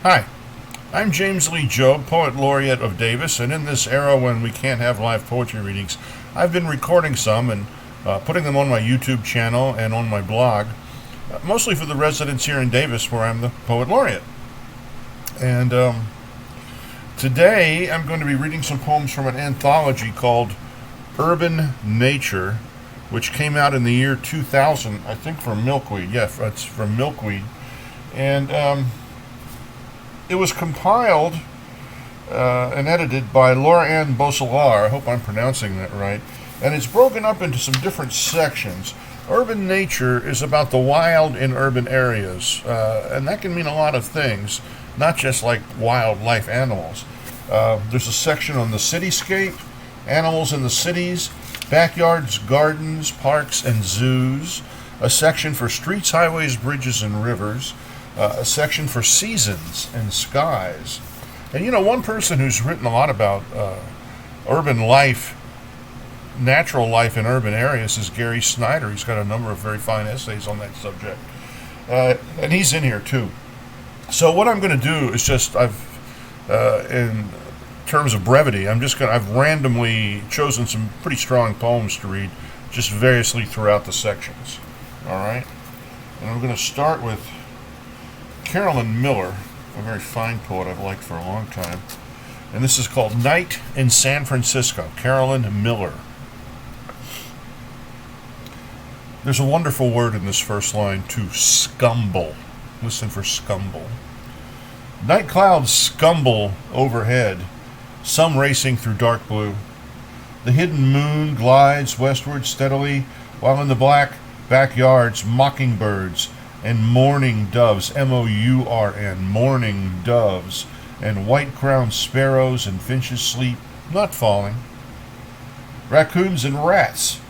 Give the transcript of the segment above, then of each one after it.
Hi, I'm James Lee Jobe, Poet Laureate of Davis, and in this era when we can't have live poetry readings, I've been recording some and putting them on my YouTube channel and on my blog, mostly for the residents here in Davis where I'm the Poet Laureate. And today I'm going to be reading some poems from an anthology called Urban Nature, which came out in the year 2000, I think from Milkweed. Yeah, it's from Milkweed. And it was compiled and edited by Laura Ann Boselar. I hope I'm pronouncing that right. And it's broken up into some different sections. Urban Nature is about the wild in urban areas, and that can mean a lot of things, not just like wildlife animals. There's a section on the cityscape, animals in the cities, backyards, gardens, parks, and zoos, a section for streets, highways, bridges, and rivers, a section for seasons and skies. And you know, one person who's written a lot about urban life, natural life in urban areas is Gary Snyder. He's got a number of very fine essays on that subject. And he's in here too. So what I'm going to do is just, in terms of brevity, I've randomly chosen some pretty strong poems to read just variously throughout the sections. All right? And I'm going to start with Carolyn Miller, a very fine poet I've liked for a long time. And this is called Night in San Francisco. Carolyn Miller. There's a wonderful word in this first line, too. Scumble. Listen for scumble. Night clouds scumble overhead, some racing through dark blue. The hidden moon glides westward steadily, while in the black backyards mockingbirds and mourning doves, M-O-U-R-N, mourning doves, and white-crowned sparrows and finches sleep, not falling. Raccoons and rats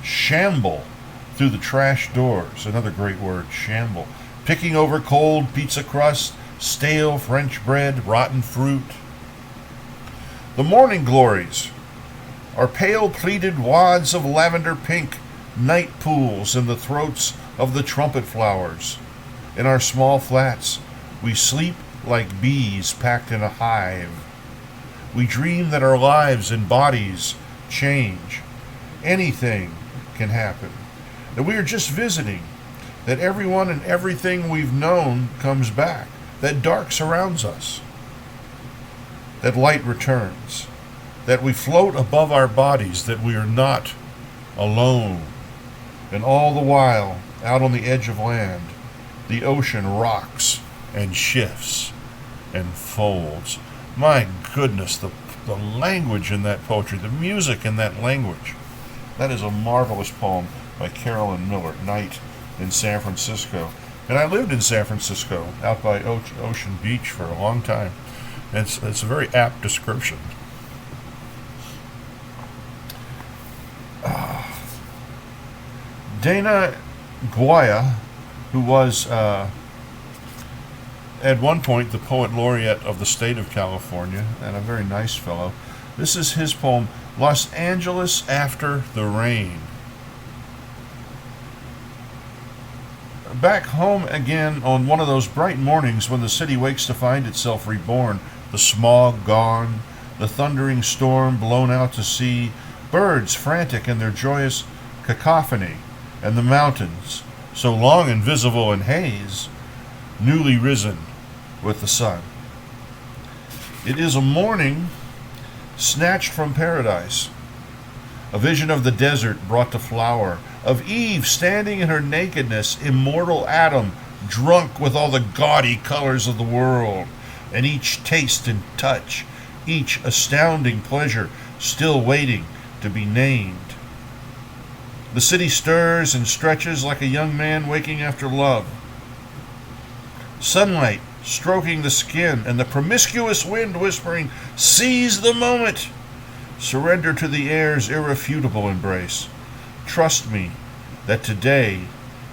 shamble through the trash doors, another great word, shamble, picking over cold pizza crust, stale French bread, rotten fruit. The morning glories are pale pleated wads of lavender pink, night pools in the throats of the trumpet flowers. In our small flats, we sleep like bees packed in a hive. We dream that our lives and bodies change. Anything can happen. That we are just visiting. That everyone and everything we've known comes back. That dark surrounds us. That light returns. That we float above our bodies. That we are not alone. And all the while, out on the edge of land, the ocean rocks and shifts and folds. My goodness, the language in that poetry, the music in that language. That is a marvelous poem by Carolyn Miller, Night in San Francisco. And I lived in San Francisco, out by Ocean Beach for a long time. It's a very apt description. Dana Guaya, who was at one point the Poet Laureate of the state of California, and a very nice fellow. This is his poem, Los Angeles After the Rain. Back home again on one of those bright mornings when the city wakes to find itself reborn, the smog gone, the thundering storm blown out to sea, birds frantic in their joyous cacophony, and the mountains, so long invisible in haze, newly risen with the sun. It is a morning snatched from paradise, a vision of the desert brought to flower, of Eve standing in her nakedness, immortal Adam, drunk with all the gaudy colors of the world, and each taste and touch, each astounding pleasure still waiting to be named. The city stirs and stretches like a young man waking after love. Sunlight stroking the skin, and the promiscuous wind whispering, "Seize the moment! Surrender to the air's irrefutable embrace. Trust me that today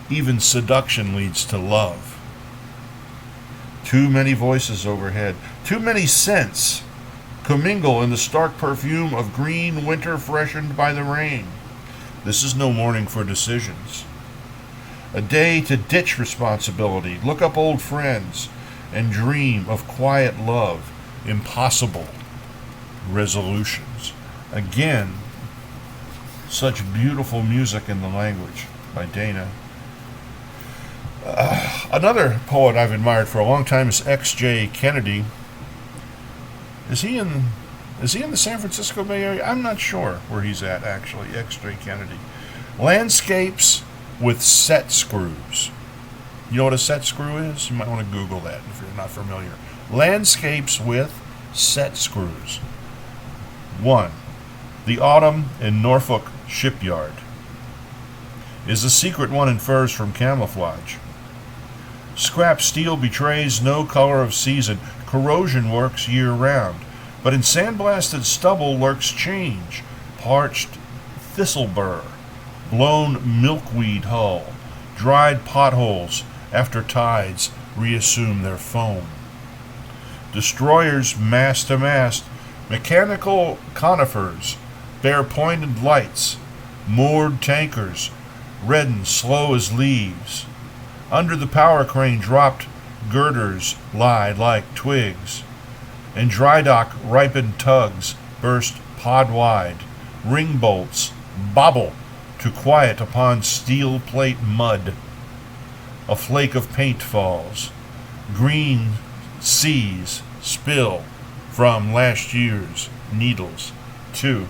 even seduction leads to love." Too many voices overhead, too many scents commingle in the stark perfume of green winter freshened by the rain. This is no morning for decisions. A day to ditch responsibility, look up old friends, and dream of quiet love, impossible resolutions. Again, such beautiful music in the language by Dana. Another poet I've admired for a long time is X.J. Kennedy. Is he in the San Francisco Bay Area? I'm not sure where he's at, actually. X.J. Kennedy. Landscapes with set screws. You know what a set screw is? You might want to Google that if you're not familiar. Landscapes with set screws. 1. The Autumn in Norfolk Shipyard. Is the secret one infers from camouflage. Scrap steel betrays no color of season. Corrosion works year-round. But in sandblasted stubble lurks change. Parched thistle burr. Blown milkweed hull. Dried potholes after tides reassume their foam. Destroyers mast to mast. Mechanical conifers bear pointed lights. Moored tankers redden slow as leaves. Under the power crane dropped girders lie like twigs. In dry dock ripened tugs burst pod wide. Ring bolts bobble to quiet upon steel plate mud. A flake of paint falls. Green seas spill from last year's needles. 2.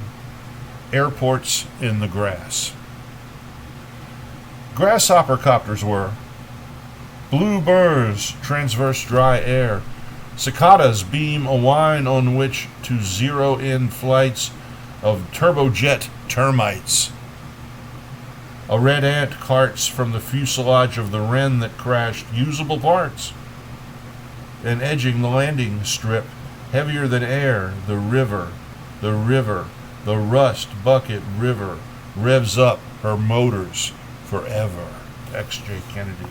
Airports in the grass. Grasshopper copters were. Blue burrs transverse dry air. Cicadas beam a wine on which to zero in flights of turbojet termites. A red ant carts from the fuselage of the wren that crashed usable parts. And edging the landing strip, heavier than air, the river, the rust bucket river revs up her motors forever. X.J. Kennedy.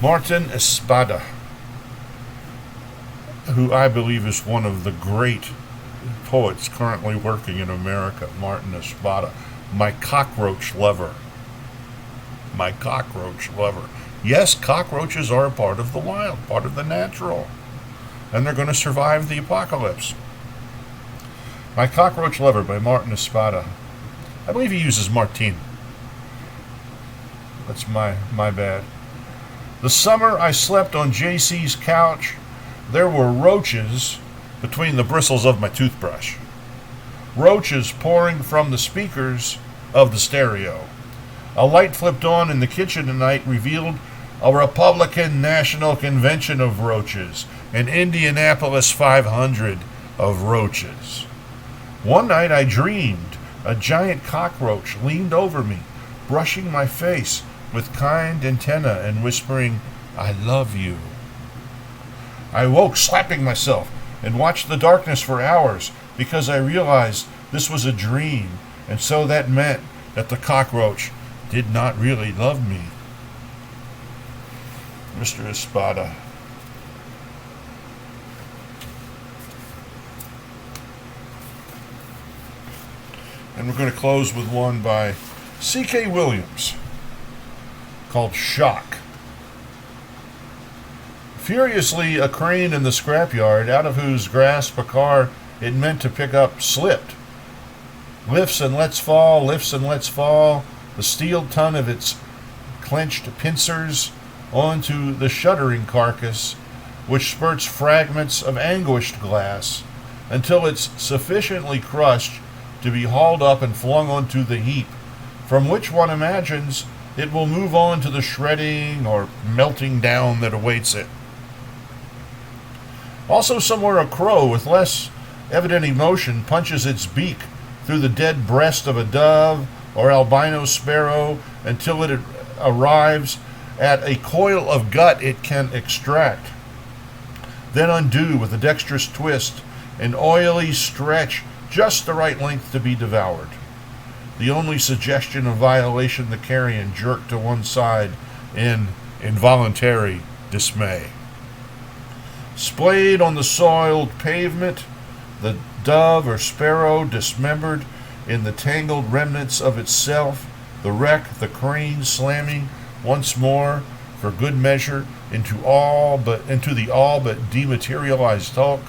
Martin Espada, who I believe is one of the great poets currently working in America. Martin Espada. My cockroach lover. My cockroach lover. Yes, cockroaches are a part of the wild, part of the natural, and they're going to survive the apocalypse. My Cockroach Lover by Martin Espada. I believe he uses Martin. That's my bad. The summer I slept on JC's couch, there were roaches between the bristles of my toothbrush. Roaches pouring from the speakers of the stereo. A light flipped on in the kitchen tonight revealed a Republican National Convention of roaches, an Indianapolis 500 of roaches. One night I dreamed a giant cockroach leaned over me, brushing my face with kind antenna and whispering, "I love you." I woke slapping myself and watched the darkness for hours because I realized this was a dream, and so that meant that the cockroach did not really love me. Mr. Espada. And we're going to close with one by C.K. Williams called Shock. Furiously, a crane in the scrapyard, out of whose grasp a car it meant to pick up slipped. Lifts and lets fall, the steel ton of its clenched pincers onto the shuddering carcass, which spurts fragments of anguished glass until it's sufficiently crushed to be hauled up and flung onto the heap, from which one imagines it will move on to the shredding or melting down that awaits it. Also somewhere a crow with less evident emotion punches its beak through the dead breast of a dove or albino sparrow until it arrives at a coil of gut it can extract. Then undo with a dexterous twist, an oily stretch just the right length to be devoured. The only suggestion of violation the carrion jerked to one side in involuntary dismay. Splayed on the soiled pavement, the dove or sparrow dismembered in the tangled remnants of itself, the wreck, the crane slamming once more for good measure into the all but dematerialized hulk,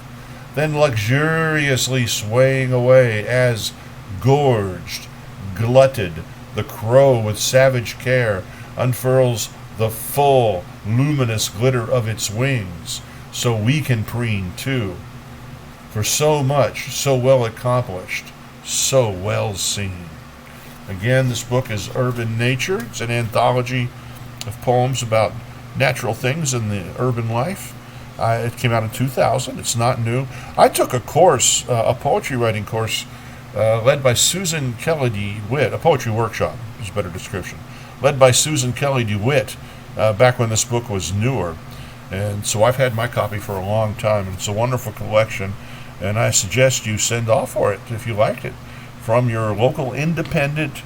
then luxuriously swaying away as, gorged, glutted, the crow with savage care unfurls the full, luminous glitter of its wings, so we can preen too. For so much, so well accomplished, so well seen. Again, this book is Urban Nature. It's an anthology of poems about natural things in the urban life. It came out in 2000. It's not new. I took a course, a poetry writing course, led by Susan Kelly DeWitt, a poetry workshop is a better description, led by Susan Kelly DeWitt, back when this book was newer. And so I've had my copy for a long time, and it's a wonderful collection, and I suggest you send off for it if you liked it from your local independent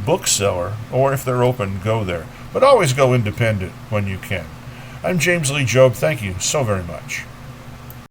bookseller, or if they're open, go there. But always go independent when you can. I'm James Lee Jobe. Thank you so very much.